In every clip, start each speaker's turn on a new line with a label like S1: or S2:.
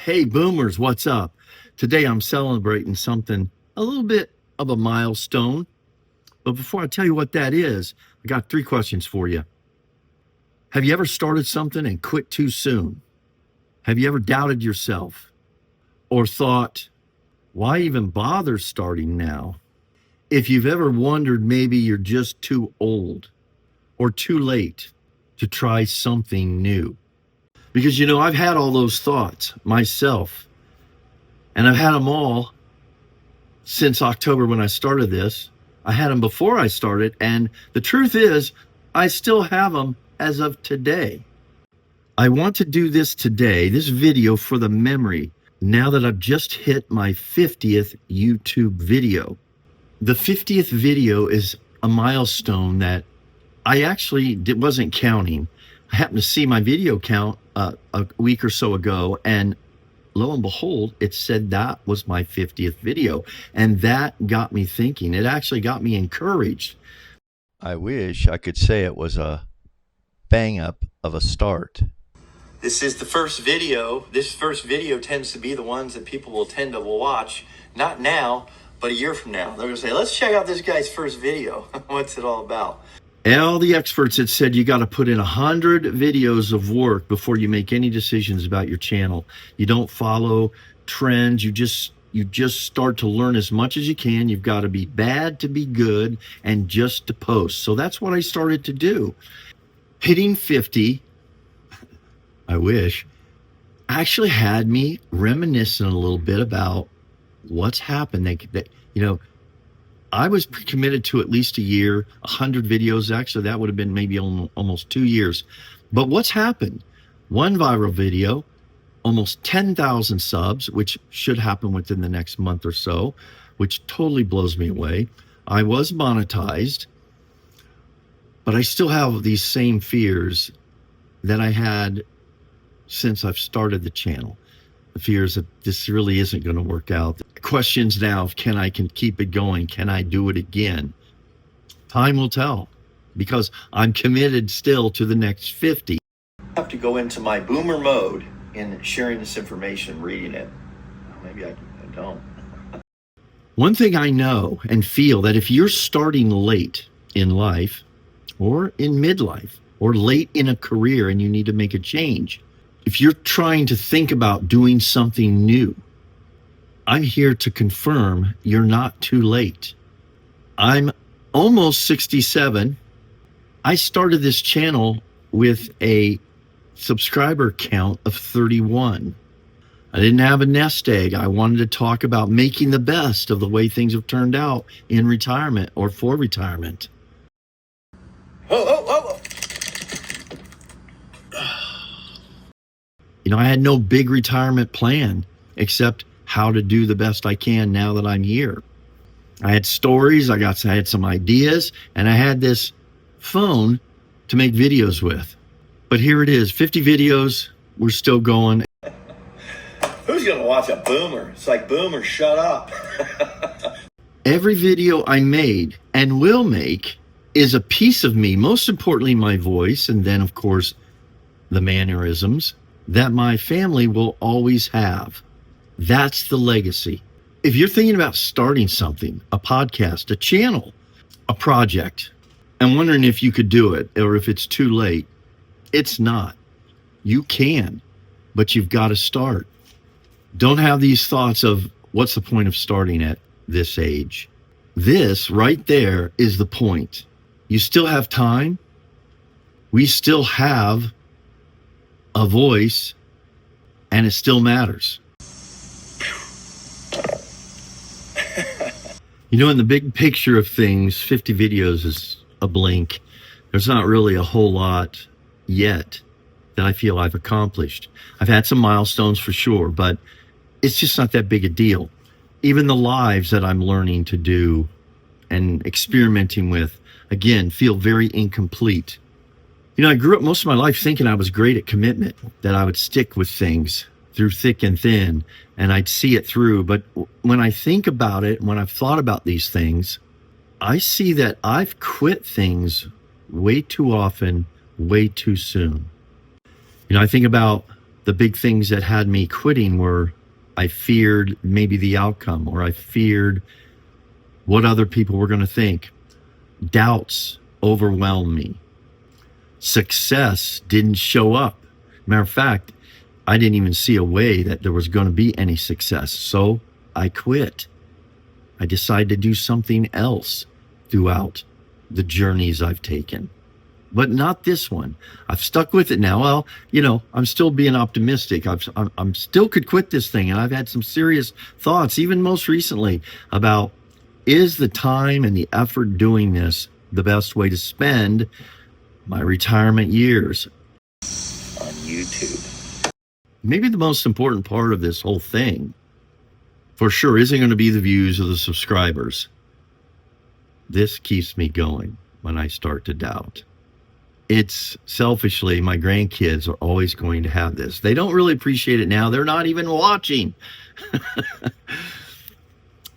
S1: Hey, boomers, what's up? Today I'm celebrating something a little bit of a milestone. But before I tell you what that is, I got 3 questions for you. Have you ever started something and quit too soon? Have you ever doubted yourself or thought, why even bother starting now? If you've ever wondered maybe you're just too old or too late to try something new. Because, I've had all those thoughts myself, and I've had them all since October when I started this. I had them before I started, and the truth is, I still have them as of today. I want to do this today, this video, for the memory, now that I've just hit my 50th YouTube video. The 50th video is a milestone that I actually wasn't counting. I happened to see my video count a week or so ago, and lo and behold, it said that was my 50th video. And that got me thinking. It actually got me encouraged.
S2: I wish I could say it was a bang up of a start.
S3: This is the first video. This first video tends to be the ones that people will tend to watch, not now, but a year from now. They're going to say, let's check out this guy's first video. What's it all about?
S1: And all the experts had said you got to put in 100 videos of work before you make any decisions about your channel. You don't follow trends. You just start to learn as much as you can. You've got to be bad to be good and just to post. So that's what I started to do. Hitting 50, I wish, actually had me reminiscing a little bit about what's happened. I was committed to at least a year, 100 videos. Actually, that would have been maybe almost 2 years. But what's happened? One viral video, almost 10,000 subs, which should happen within the next month or so, which totally blows me away. I was monetized, but I still have these same fears that I had since I've started the channel. The fears that this really isn't going to work out. Questions now of can I keep it going? Can I do it again? Time will tell, because I'm committed still to the next 50.
S3: I have to go into my boomer mode in sharing this information, reading it. Maybe I don't.
S1: One thing I know and feel that if you're starting late in life or in midlife or late in a career and you need to make a change, if you're trying to think about doing something new, I'm here to confirm you're not too late. I'm almost 67. I started this channel with a subscriber count of 31. I didn't have a nest egg. I wanted to talk about making the best of the way things have turned out in retirement or for retirement. I had no big retirement plan except how to do the best I can now that I'm here. I had stories, I had some ideas, and I had this phone to make videos with. But here it is, 50 videos, we're still going.
S3: Who's going to watch a boomer? It's like, boomer, shut up.
S1: Every video I made and will make is a piece of me, most importantly my voice, and then of course the mannerisms that my family will always have. That's the legacy. If you're thinking about starting something, a podcast, a channel, a project, and wondering if you could do it or if it's too late, it's not. You can, but you've got to start. Don't have these thoughts of what's the point of starting at this age. This right there is the point. You still have time. We still have a voice, and it still matters. In the big picture of things, 50 videos is a blink. There's not really a whole lot yet that I feel I've accomplished. I've had some milestones for sure, but it's just not that big a deal. Even the lives that I'm learning to do and experimenting with, again, feel very incomplete. I grew up most of my life thinking I was great at commitment, that I would stick with things through thick and thin, and I'd see it through. But when I think about it, when I've thought about these things, I see that I've quit things way too often, way too soon. I think about the big things that had me quitting were I feared maybe the outcome, or I feared what other people were going to think. Doubts overwhelmed me. Success didn't show up. Matter of fact, I didn't even see a way that there was going to be any success. So I quit. I decided to do something else throughout the journeys I've taken. But not this one. I've stuck with it now. Well, I'm still being optimistic. I'm still could quit this thing. And I've had some serious thoughts, even most recently, about is the time and the effort doing this the best way to spend my retirement years
S3: On YouTube.
S1: maybe the most important part of this whole thing, for sure, isn't going to be the views of the subscribers. This keeps me going when I start to doubt. It's selfishly, my grandkids are always going to have this. They don't really appreciate it now. They're not even watching.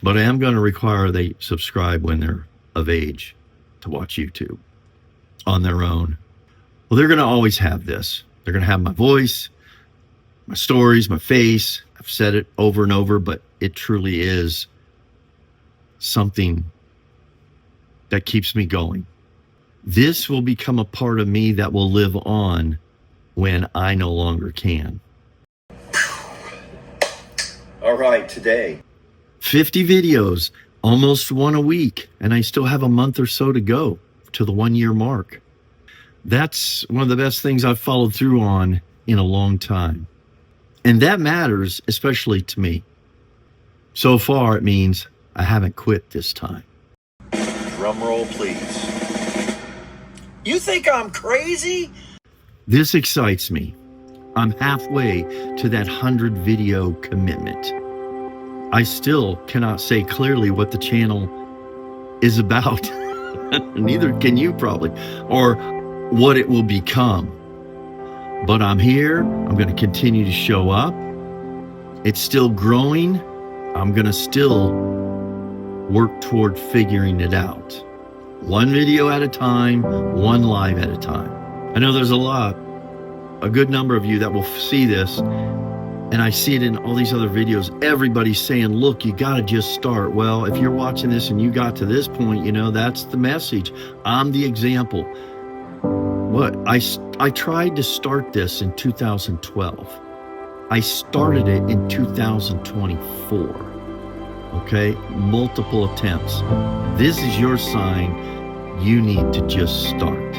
S1: But I am going to require they subscribe when they're of age to watch YouTube on their own. Well, they're going to always have this. They're going to have my voice, my stories, my face. I've said it over and over, but it truly is something that keeps me going. This will become a part of me that will live on when I no longer can. All right, today, 50 videos, almost one a week, and I still have a month or so to go to the 1 year mark. That's one of the best things I've followed through on in a long time. And that matters, especially to me. So far, it means I haven't quit this time. Drum roll, please. You think I'm crazy? This excites me. I'm halfway to that 100 video commitment. I still cannot say clearly what the channel is about. Neither can you probably, or what it will become. But I'm here. I'm going to continue to show up. It's still growing. I'm going to still work toward figuring it out. One video at a time, one live at a time. I know there's a good number of you that will see this, and I see it in all these other videos. Everybody's saying, look, you got to just start. Well, if you're watching this and you got to this point, that's the message. I'm the example. I tried to start this in 2012. I started it in 2024. Okay, multiple attempts. This is your sign you need to just start.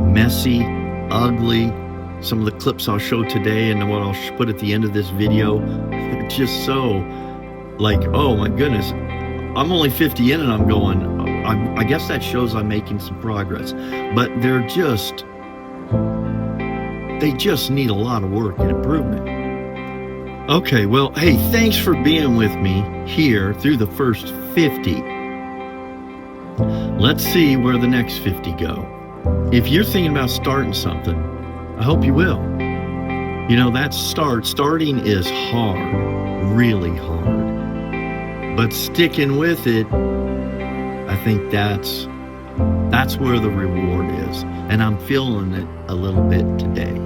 S1: Messy, ugly. Some of the clips I'll show today and what I'll put at the end of this video, they're just so like, oh my goodness, I'm only 50 in and I'm going, I guess that shows I'm making some progress. But they just need a lot of work and improvement. Okay, well, hey, thanks for being with me here through the first 50. Let's see where the next 50 go. If you're thinking about starting something, I hope you will. Starting is hard, really hard. But sticking with it, I think that's where the reward is. And I'm feeling it a little bit today.